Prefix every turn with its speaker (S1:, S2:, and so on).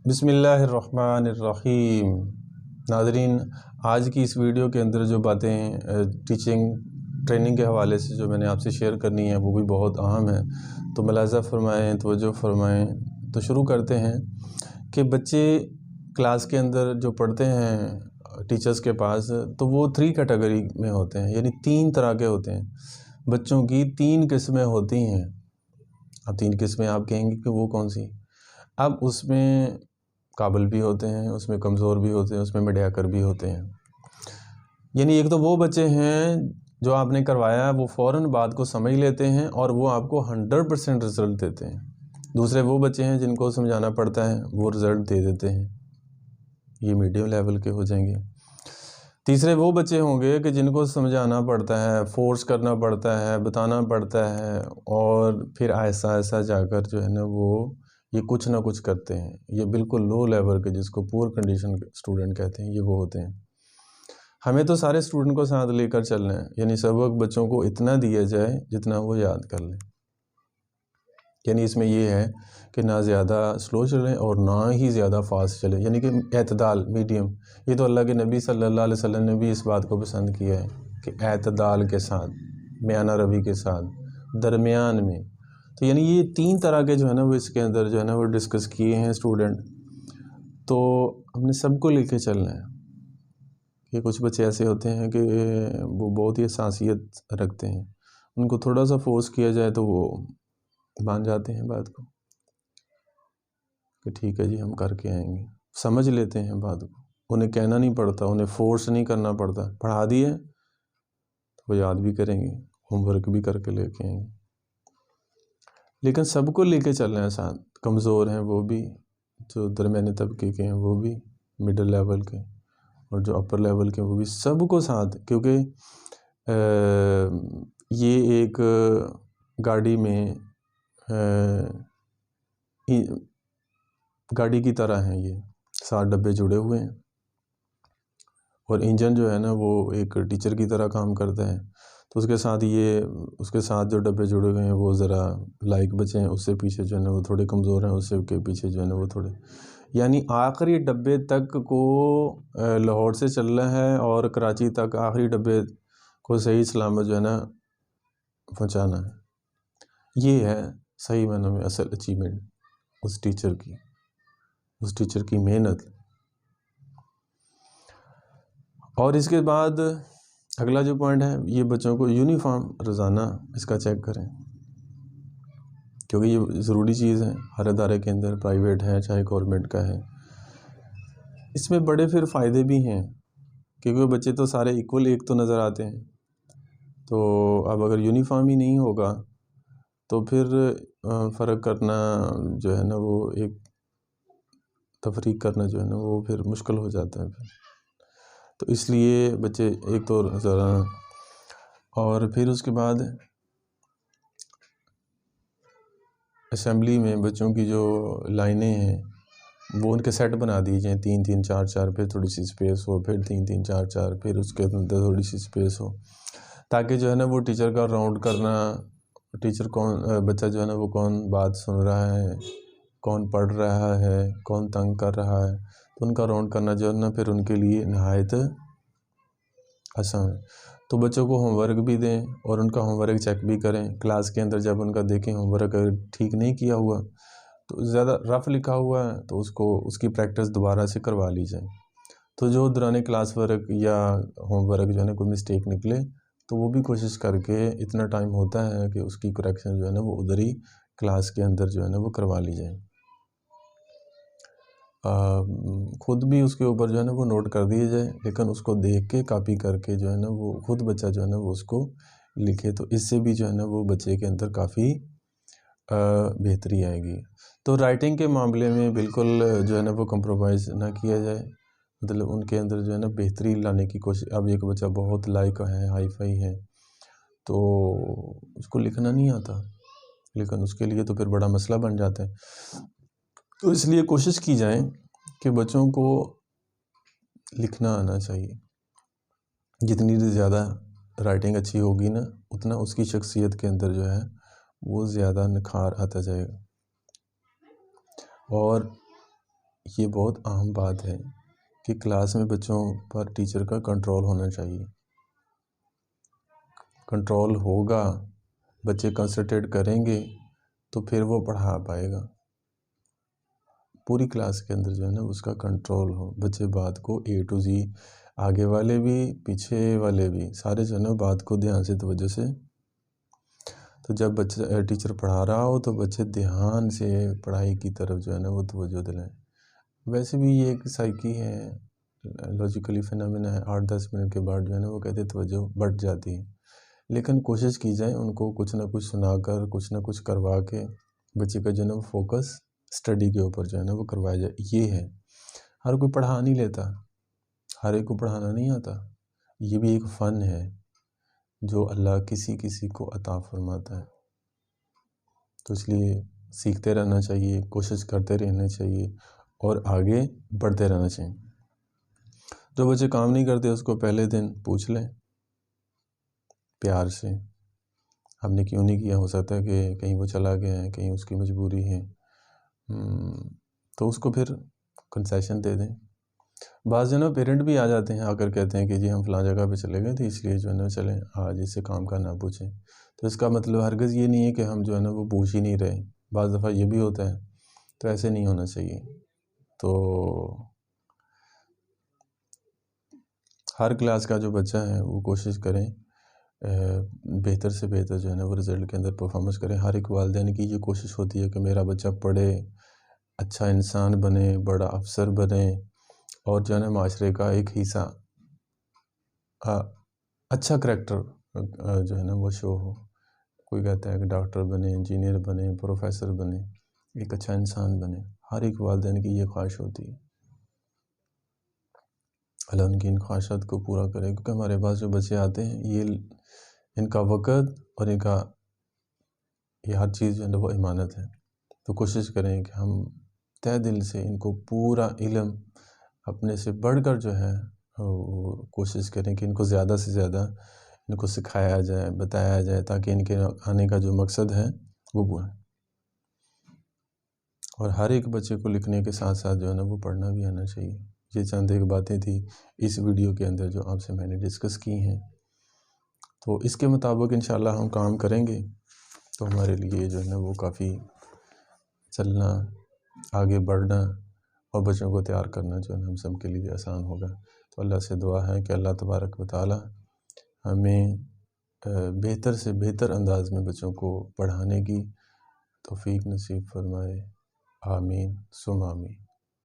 S1: بسم اللہ الرحمن الرحیم۔ ناظرین، آج کی اس ویڈیو کے اندر جو باتیں ٹیچنگ ٹریننگ کے حوالے سے جو میں نے آپ سے شیئر کرنی ہے وہ بھی بہت اہم ہے، تو ملاحظہ فرمائیں، توجہ فرمائیں۔ تو شروع کرتے ہیں کہ بچے کلاس کے اندر جو پڑھتے ہیں ٹیچرز کے پاس، تو وہ 3 کیٹیگری میں ہوتے ہیں، یعنی 3 طرح کے ہوتے ہیں۔ بچوں کی 3 قسمیں ہوتی ہیں۔ اب 3 قسمیں آپ کہیں گے کہ وہ کون سی؟ اب اس میں قابل بھی ہوتے ہیں، اس میں کمزور بھی ہوتے ہیں، اس میں مڈیا کر بھی ہوتے ہیں۔ یعنی ایک تو وہ بچے ہیں جو آپ نے کروایا وہ فوراً بات کو سمجھ لیتے ہیں اور وہ آپ کو 100% رزلٹ دیتے ہیں۔ دوسرے وہ بچے ہیں جن کو سمجھانا پڑتا ہے، وہ رزلٹ دے دیتے ہیں، یہ میڈیم لیول کے ہو جائیں گے۔ تیسرے وہ بچے ہوں گے کہ جن کو سمجھانا پڑتا ہے، فورس کرنا پڑتا ہے، بتانا پڑتا ہے، اور پھر آہستہ آہستہ جا کر جو ہے نا وہ یہ کچھ نہ کچھ کرتے ہیں۔ یہ بالکل لو لیول کے، جس کو پور کنڈیشن اسٹوڈنٹ کہتے ہیں، یہ وہ ہوتے ہیں۔ ہمیں تو سارے اسٹوڈنٹ کو ساتھ لے کر چلنا ہے، یعنی سبق بچوں کو اتنا دیا جائے جتنا وہ یاد کر لیں۔ یعنی اس میں یہ ہے کہ نہ زیادہ سلو چلیں اور نہ ہی زیادہ فاسٹ چلیں، یعنی کہ اعتدال، میڈیم۔ یہ تو اللہ کے نبی صلی اللہ علیہ وسلم نے بھی اس بات کو پسند کیا ہے کہ اعتدال کے ساتھ، میانہ روی کے ساتھ، درمیان میں۔ تو یعنی یہ 3 طرح کے جو ہے نا وہ اس کے اندر جو ہے نا وہ ڈسکس کیے ہیں اسٹوڈنٹ۔ تو ہم نے سب کو لے کے چلنا ہے کہ کچھ بچے ایسے ہوتے ہیں کہ وہ بہت ہی حساسیت رکھتے ہیں، ان کو تھوڑا سا فورس کیا جائے تو وہ مان جاتے ہیں بات کو کہ ٹھیک ہے جی ہم کر کے آئیں گے، سمجھ لیتے ہیں بات کو، انہیں کہنا نہیں پڑتا، انہیں فورس نہیں کرنا پڑتا، پڑھا دیے تو وہ یاد بھی کریں گے، ہوم ورک بھی کر کے لے کے آئیں گے۔ لیکن سب کو لے کے چلنا ہے ساتھ، کمزور ہیں وہ بھی، جو درمیانی طبقے کے ہیں وہ بھی، مڈل لیول کے، اور جو اپر لیول کے وہ بھی، سب کو ساتھ۔ کیونکہ یہ ایک گاڑی میں گاڑی کی طرح ہیں، یہ 7 ڈبے جڑے ہوئے ہیں، اور انجن جو ہے نا وہ ایک ٹیچر کی طرح کام کرتا ہے۔ تو اس کے ساتھ جو ڈبے جڑے ہوئے ہیں وہ ذرا لائک بچے ہیں، اس سے پیچھے جو ہے نا وہ تھوڑے کمزور ہیں، اس سے کے پیچھے جو ہے نا وہ تھوڑے، یعنی آخری ڈبے تک کو لاہور سے چلنا ہے اور کراچی تک آخری ڈبے کو صحیح سلامت جو ہے نا پہنچانا ہے۔ یہ ہے صحیح معنی میں اصل اچیومنٹ اس ٹیچر کی محنت۔ اور اس کے بعد اگلا جو پوائنٹ ہے، یہ بچوں کو یونیفارم روزانہ اس کا چیک کریں، کیونکہ یہ ضروری چیز ہے ہر ادارے کے اندر، پرائیویٹ ہے چاہے گورنمنٹ کا ہے۔ اس میں بڑے پھر فائدے بھی ہیں، کیونکہ بچے تو سارے ایکول ایک تو نظر آتے ہیں، تو اب اگر یونیفارم ہی نہیں ہوگا تو پھر فرق کرنا جو ہے نا وہ ایک تفریق کرنا جو ہے نا وہ پھر مشکل ہو جاتا ہے پھر۔ تو اس لیے بچے ایک تو ذرا، اور پھر اس کے بعد اسمبلی میں بچوں کی جو لائنیں ہیں وہ ان کے سیٹ بنا دی جائیں، 3 3 4 4، پھر تھوڑی سی اسپیس ہو، پھر 3 3 4 4، پھر اس کے اندر تھوڑی سی اسپیس ہو، تاکہ جو ہے نا وہ ٹیچر کا راؤنڈ کرنا، بچہ جو ہے نا وہ کون بات سن رہا ہے، کون پڑھ رہا ہے، کون تنگ کر رہا ہے، تو ان کا راؤنڈ کرنا جو ہے نا پھر ان کے لیے نہایت آسان ہے۔ تو بچوں کو ہوم ورک بھی دیں اور ان کا ہوم ورک چیک بھی کریں کلاس کے اندر، جب ان کا دیکھیں ہوم ورک اگر ٹھیک نہیں کیا ہوا تو زیادہ رف لکھا ہوا ہے تو اس کی پریکٹس دوبارہ سے کروا لی جائے۔ تو جو دوران کلاس ورک یا ہوم ورک جو ہے نا کوئی مسٹیک نکلے تو وہ بھی کوشش کر کے، اتنا ٹائم ہوتا ہے کہ اس کی کریکشن جو ہے نا وہ ادھر ہی کلاس کے اندر جو ہے نا وہ کروا لی جائے۔ خود بھی اس کے اوپر جو ہے نا وہ نوٹ کر دیے جائے، لیکن اس کو دیکھ کے کاپی کر کے جو ہے نا وہ خود بچہ جو ہے نا وہ اس کو لکھے، تو اس سے بھی جو ہے نا وہ بچے کے اندر کافی بہتری آئے گی۔ تو رائٹنگ کے معاملے میں بالکل جو ہے نا وہ کمپرومائز نہ کیا جائے، مطلب ان کے اندر جو ہے نا بہتری لانے کی کوشش۔ اب ایک بچہ بہت لائق ہے، ہائی فائی ہے، تو اس کو لکھنا نہیں آتا، لیکن اس کے لیے تو پھر بڑا مسئلہ بن جاتا ہے۔ تو اس لیے کوشش کی جائے کہ بچوں کو لکھنا آنا چاہیے۔ جتنی زیادہ رائٹنگ اچھی ہوگی نا، اتنا اس کی شخصیت کے اندر جو ہے وہ زیادہ نکھار آتا جائے گا۔ اور یہ بہت اہم بات ہے کہ کلاس میں بچوں پر ٹیچر کا کنٹرول ہونا چاہیے. کنٹرول ہوگا، بچے کنسنٹریٹ کریں گے تو پھر وہ پڑھا پائے گا. پوری کلاس کے اندر جو ہے نا اس کا کنٹرول ہو، بچے بات کو A to Z، آگے والے بھی پیچھے والے بھی سارے جو ہے نا بات کو دھیان سے توجہ سے. تو جب بچہ ٹیچر پڑھا رہا ہو تو بچے دھیان سے پڑھائی کی طرف جو ہے نا وہ توجہ دلائیں. ویسے بھی یہ ایک سائیکی ہے، لاجیکلی فینامنا ہے. 8-10 منٹ کے بعد جو ہے نا وہ کہتے توجہ بڑھ جاتی ہے. لیکن کوشش کی جائے ان کو کچھ نہ کچھ سنا کر، کچھ نہ کچھ کروا کے بچے کا جو ہے نا فوکس اسٹڈی کے اوپر جو ہے نا وہ کروایا جائے. یہ ہے، ہر کوئی پڑھا نہیں لیتا، ہر ایک کو پڑھانا نہیں آتا. یہ بھی ایک فن ہے جو اللہ کسی کسی کو عطا فرماتا ہے. تو اس لیے سیکھتے رہنا چاہیے، کوشش کرتے رہنا چاہیے اور آگے بڑھتے رہنا چاہیے. جو بچے کام نہیں کرتے اس کو پہلے دن پوچھ لیں پیار سے، ہم نے کیوں نہیں کیا. ہو سکتا ہے کہ کہیں وہ چلا گیا ہے، کہیں اس کی مجبوری ہے، تو اس کو پھر کنسیشن دے دیں. بعض جنوں پیرنٹ بھی آ جاتے ہیں، آ کر کہتے ہیں کہ جی ہم فلاں جگہ پہ چلے گئے تھے اس لیے جو ہے نا چلیں آج اس سے کام کا نہ پوچھیں. تو اس کا مطلب ہرگز یہ نہیں ہے کہ ہم جو ہے نا وہ پوچھ ہی نہیں رہے. بعض دفعہ یہ بھی ہوتا ہے، تو ایسے نہیں ہونا چاہیے. تو ہر کلاس کا جو بچہ ہے وہ کوشش کریں بہتر سے بہتر جو ہے نا وہ رزلٹ کے اندر پرفارمنس کریں. ہر ایک والدین کی یہ کوشش ہوتی ہے کہ میرا بچہ پڑھے، اچھا انسان بنے، بڑا افسر بنے اور جو ہے نا معاشرے کا ایک حصہ اچھا کریکٹر جو ہے نا وہ شو ہو. کوئی کہتا ہے کہ ڈاکٹر بنے، انجینئر بنے، پروفیسر بنے، ایک اچھا انسان بنے. ہر ایک والدین کی یہ خواہش ہوتی ہے. اللہ ان کی ان خواہشات کو پورا کرے، کیونکہ ہمارے پاس جو بچے آتے ہیں یہ ان کا وقت اور ان کا یہ ہر چیز جو ہے نا وہ امانت ہے. تو کوشش کریں کہ ہم تہ دل سے ان کو پورا علم اپنے سے بڑھ کر جو ہے کوشش کریں کہ ان کو زیادہ سے زیادہ ان کو سکھایا جائے، بتایا جائے، تاکہ ان کے آنے کا جو مقصد ہے وہ پورا. اور ہر ایک بچے کو لکھنے کے ساتھ ساتھ جو ہے نا وہ پڑھنا بھی آنا چاہیے. یہ چند ایک باتیں تھیں اس ویڈیو کے اندر جو آپ سے میں نے ڈسکس کی ہیں. تو اس کے مطابق انشاءاللہ ہم کام کریں گے تو ہمارے لیے جو ہے نا وہ کافی چلنا، آگے بڑھنا اور بچوں کو تیار کرنا جو ہے نا ہم سب کے لیے آسان ہوگا. تو اللہ سے دعا ہے کہ اللہ تبارک و تعالی ہمیں بہتر سے بہتر انداز میں بچوں کو پڑھانے کی توفیق نصیب فرمائے. آمین ثم آمین.